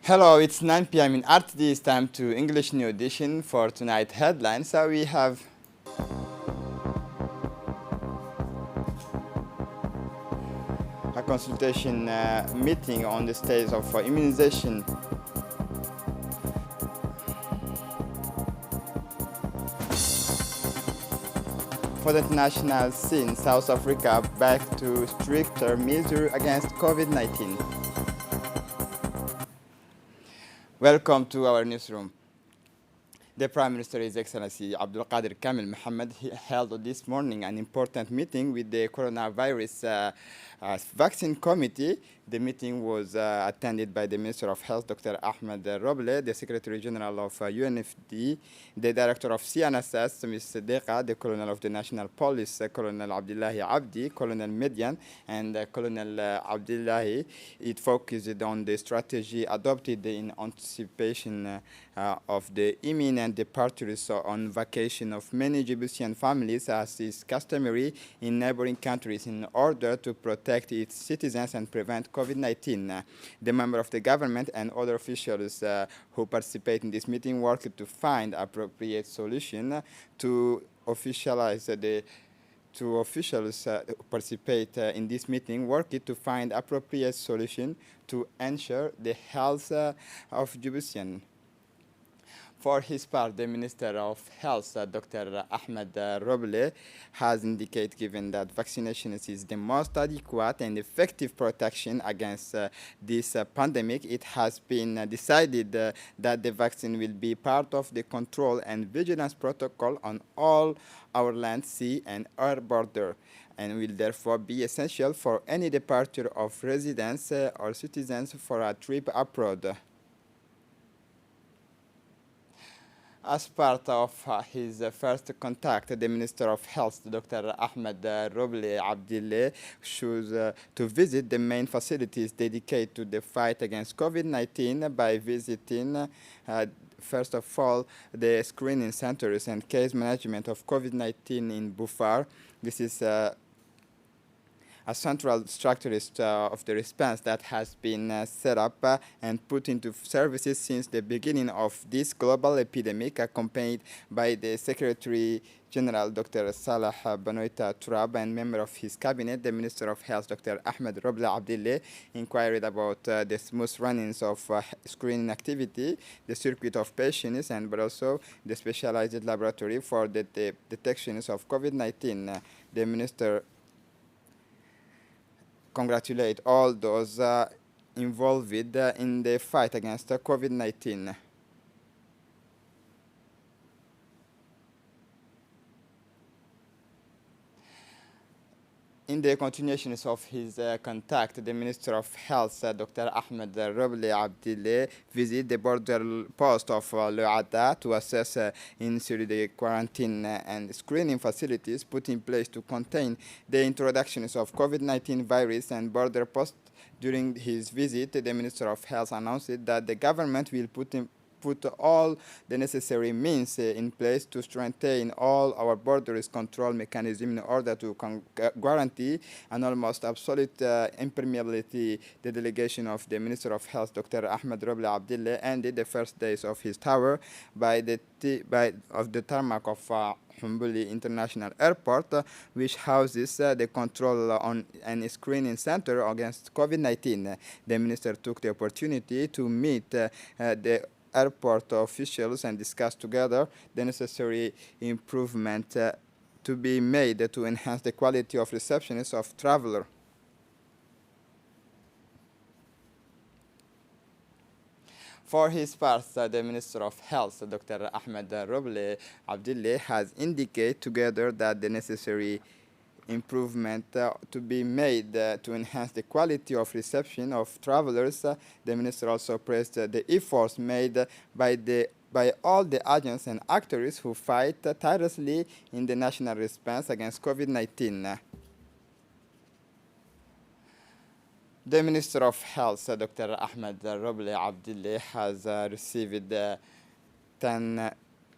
Hello, it's 9 p.m. in RTD. It's time to English New Edition for tonight headlines. So we have a consultation meeting on the stage of immunization. For the international scene, South Africa back to stricter measures against COVID-19. Welcome to our newsroom. The Prime Minister, His Excellency Abdul Qadir Kamil Mohammed, held this morning an important meeting with the coronavirus vaccine committee. The meeting was attended by the Minister of Health, Dr. Ahmed Roble, the Secretary General of UNFD, the Director of CNSS, Ms. Deqa, the Colonel of the National Police, Colonel Abdullahi Abdi, Colonel Median, and Colonel Abdullahi. It focused on the strategy adopted in anticipation of the imminent departures on vacation of many Djiboutian families, as is customary in neighboring countries, in order to protect its citizens and prevent COVID-19. The member of the government and other officials who participate in this meeting worked to find appropriate solution to officialize the officials participate in this meeting worked to find appropriate solution to ensure the health of Djiboutian. For his part, the Minister of Health, Dr. Ahmed Roble, has indicated, given that vaccination is the most adequate and effective protection against this pandemic, it has been decided that the vaccine will be part of the control and vigilance protocol on all our land, sea, and air border, and will therefore be essential for any departure of residents or citizens for a trip abroad. As part of his first contact, the Minister of Health, Dr. Ahmed Roble Abdillah, chose to visit the main facilities dedicated to the fight against COVID-19 by visiting, first of all, the screening centers and case management of COVID-19 in Bufar. This is a central structure of the response that has been set up and put into services since the beginning of this global epidemic, accompanied by the Secretary General Dr. Salah Banoita Turab and member of his cabinet, the Minister of Health Dr. Ahmed Robla Abdillah, inquired about the smooth runnings of screening activity, the circuit of patients, and but also the specialized laboratory for the detections of COVID-19. The Minister congratulate all those involved in the fight against COVID-19. In the continuations of his contact, the Minister of Health, Dr. Ahmed Roble Abdillah, visited the border post of Luada to assess in the quarantine and screening facilities put in place to contain the introductions of COVID-19 virus and border post. During his visit, the Minister of Health announced that the government will put all the necessary means in place to strengthen all our borders control mechanism in order to guarantee an almost absolute impermeability. The delegation of the Minister of Health, Dr. Ahmed Roble Abdillah, ended the first days of his tour by the tarmac of Humbuli International Airport, which houses the control on and screening center against COVID-19. The minister took the opportunity to meet the airport officials and discuss together the necessary improvement to be made to enhance the quality of receptions of travelers. For his part, the Minister of Health, Dr. Ahmed Roble Abdillah, has indicated together that the necessary improvement to be made to enhance the quality of reception of travelers. The minister also praised the efforts made by all the agents and actors who fight tirelessly in the national response against COVID-19. The Minister of Health, Dr. Ahmed Roble Abdillah, has received 10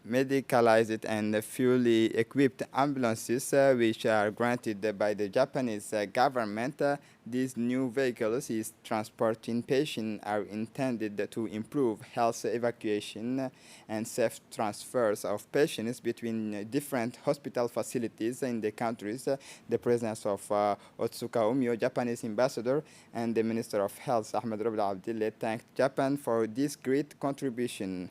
medicalized and fully equipped ambulances, which are granted by the Japanese government. These new vehicles is transporting patients are intended to improve health evacuation and safe transfers of patients between different hospital facilities in the countries. The presence of Otsuka Umio, Japanese ambassador, and the Minister of Health, Ahmed Rabil Abdillah, thanked Japan for this great contribution.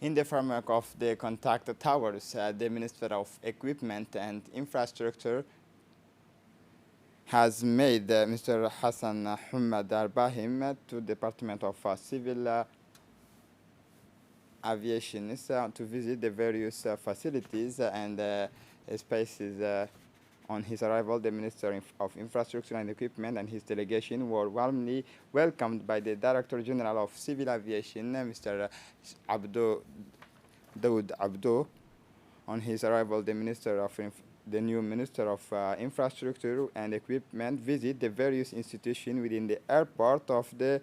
In the framework of the contact towers, the Minister of Equipment and Infrastructure has made Mr. Hassan Hamad Al-Bahim to Department of Civil Aviation to visit the various facilities and spaces. On his arrival, the Minister of Infrastructure and Equipment and his delegation were warmly welcomed by the Director General of Civil Aviation, Mr. Abdo Daoud Abdo. On his arrival, the new Minister of Infrastructure and Equipment visit the various institutions within the airport of the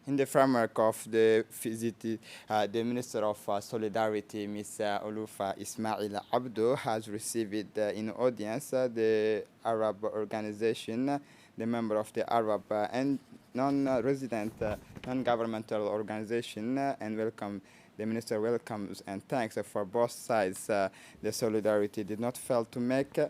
In the framework of the visit, the Minister of Solidarity, Ms. Olufa Ismail Abdo, has received in audience the Arab organization, the member of the Arab and non-resident, non-governmental organization, and welcome. The minister welcomes and thanks for both sides. The Solidarity did not fail to make a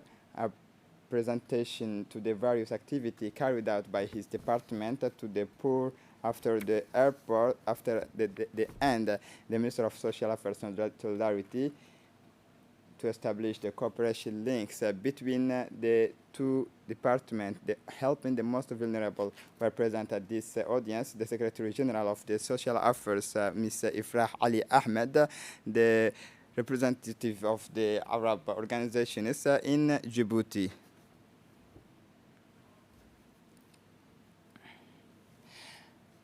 presentation to the various activity carried out by his department to the poor after the airport, after the end, the Minister of Social Affairs and Solidarity to establish the cooperation links between the two departments, helping the most vulnerable, were present at this audience. The Secretary General of the Social Affairs, Ms. Ifrah Ali Ahmed, the representative of the Arab organization is in Djibouti.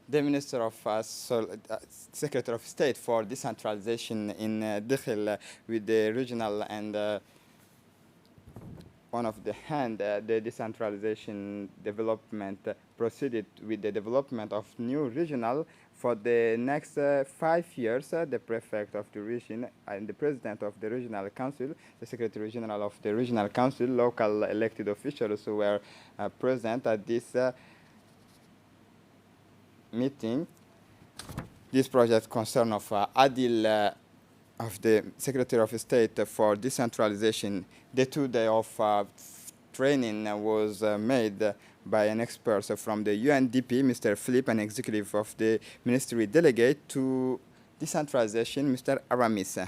The Minister of Secretary of State for Decentralization in Dakhil with the regional and one of the hand, the decentralization development proceeded with the development of new regional for the next 5 years. The prefect of the region and the president of the regional council, the secretary general of the regional council, local elected officials who were present at this meeting. This project concern of Adil of the Secretary of State for Decentralization. The 2 day of training was made by an expert from the UNDP, Mr. Philip, an executive of the ministry delegate to decentralization, Mr. Aramis.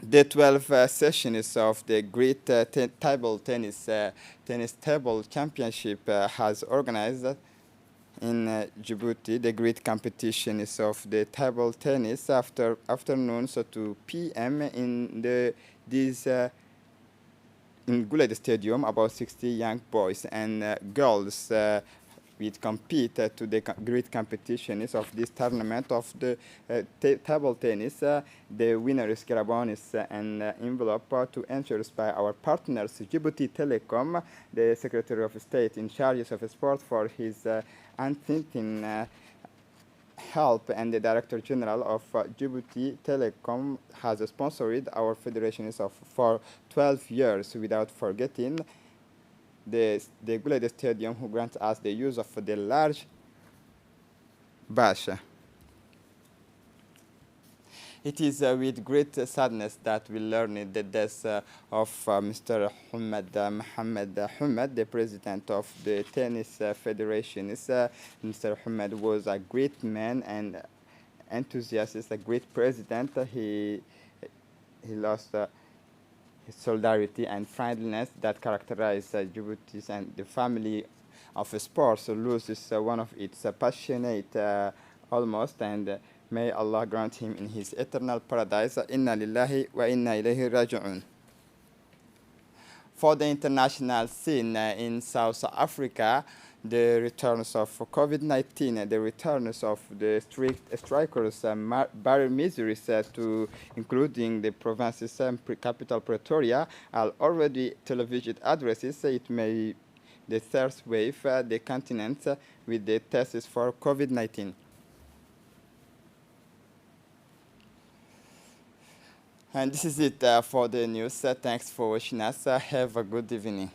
The 12 sessions of the Great Table Tennis Table Championship has organized in Djibouti. The great competition is of the table tennis after afternoon, so 2 p.m. in in Guled Stadium. About 60 young boys and girls will compete to the great competitions of this tournament of the table tennis. The winner is Garabonis and envelope to ensure by our partners Djibouti Telecom, the Secretary of State in charge of sport, for his unthinking help, and the Director General of Djibouti Telecom has sponsored our federations for 12 years without forgetting the Glade Stadium, who grants us the use of the large bash. It is with great sadness that we learn the death of Mr. Mohammed Hamad, the president of the Tennis Federation. Mr. Hamad was a great man and enthusiast, a great president. He lost his solidarity and friendliness that characterized Djibouti, and the family of sports loses one of its passionate almost, and may Allah grant him in his eternal paradise. Inna lillahi wa inna ilayhi raji'un. For the international scene in South Africa, the returns of COVID-19, the returns of the strict strikers, barring measures to including the province's capital Pretoria, are already television addresses. It may the third wave the continent with the tests for COVID-19. And this is it for the news. Thanks for watching us. Have a good evening.